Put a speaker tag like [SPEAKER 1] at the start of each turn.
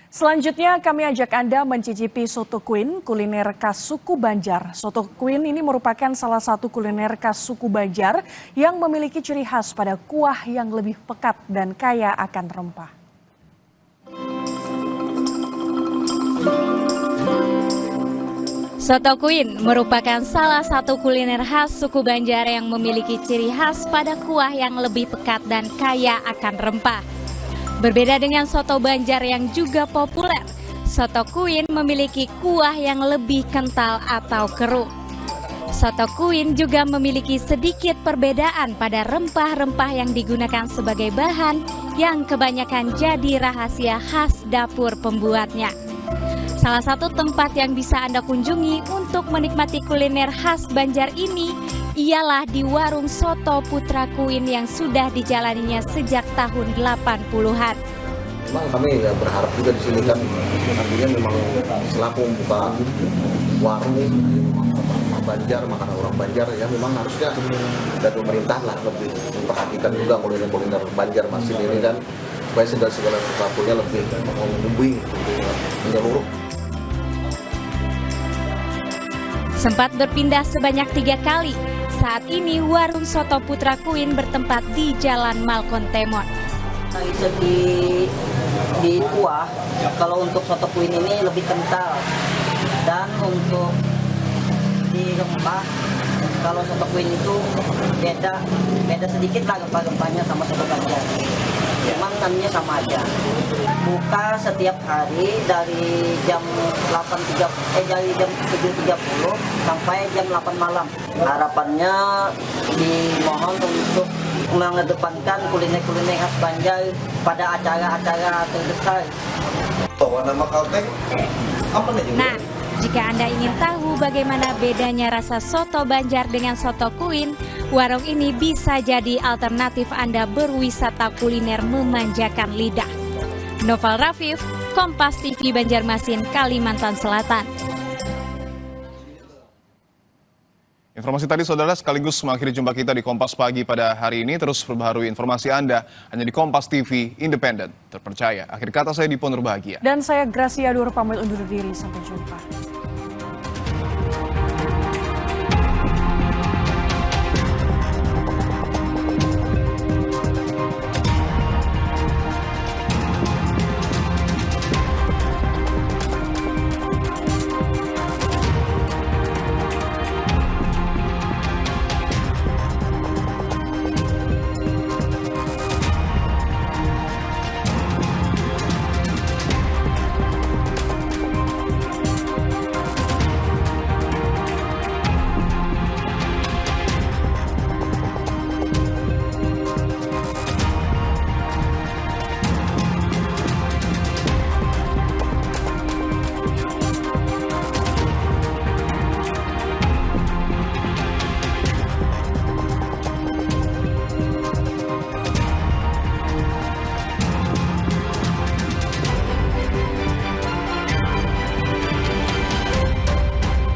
[SPEAKER 1] Selanjutnya kami ajak Anda mencicipi soto Kuin, kuliner khas suku Banjar. Soto Kuin ini merupakan salah satu kuliner khas suku Banjar yang memiliki ciri khas pada kuah yang lebih pekat dan kaya akan rempah.
[SPEAKER 2] Soto Kuin merupakan salah satu kuliner khas suku Banjar yang memiliki ciri khas pada kuah yang lebih pekat dan kaya akan rempah. Berbeda dengan soto Banjar yang juga populer, soto Kuin memiliki kuah yang lebih kental atau keruh. Soto Kuin juga memiliki sedikit perbedaan pada rempah-rempah yang digunakan sebagai bahan yang kebanyakan jadi rahasia khas dapur pembuatnya. Salah satu tempat yang bisa Anda kunjungi untuk menikmati kuliner khas Banjar ini ialah di warung Soto Putra Kuin yang sudah dijalaninya sejak tahun 80-an.
[SPEAKER 3] Memang kami berharap juga di sini kan nantinya memang selaku membuka warung Banjar, makanan orang Banjar ya memang harusnya dari pemerintah lah lebih memperhatikan juga kuliner Banjar Masin ini kan supaya segala sesuatunya lebih booming menyeluruh.
[SPEAKER 2] Sempat berpindah sebanyak 3 kali. Saat ini warung Soto Putra Kuin bertempat di Jalan Malkon Temon.
[SPEAKER 4] Di kuah, kalau untuk soto Kuin ini lebih kental, dan untuk di rempah, kalau soto Kuin itu beda sedikit lah rempah-rempahnya sama soto Banjar. Memang namanya sama aja. Buka setiap hari dari jam 7.30 sampai jam 8 malam. Harapannya dimohon untuk mengedepankan kuliner-kuliner khas Banjar pada acara-acara terbesar.
[SPEAKER 2] Nah, jika Anda ingin tahu bagaimana bedanya rasa soto Banjar dengan soto Kuin, warung ini bisa jadi alternatif Anda berwisata kuliner memanjakan lidah. Noval Rafif, Kompas TV Banjarmasin, Kalimantan Selatan.
[SPEAKER 5] Informasi tadi saudara sekaligus mengakhiri jumpa kita di Kompas Pagi pada hari ini. Terus perbaharui informasi Anda hanya di Kompas TV, independen, terpercaya. Akhir kata saya Dipo Nurbahagia.
[SPEAKER 1] Dan saya Gracia Dur pamit undur diri, sampai jumpa.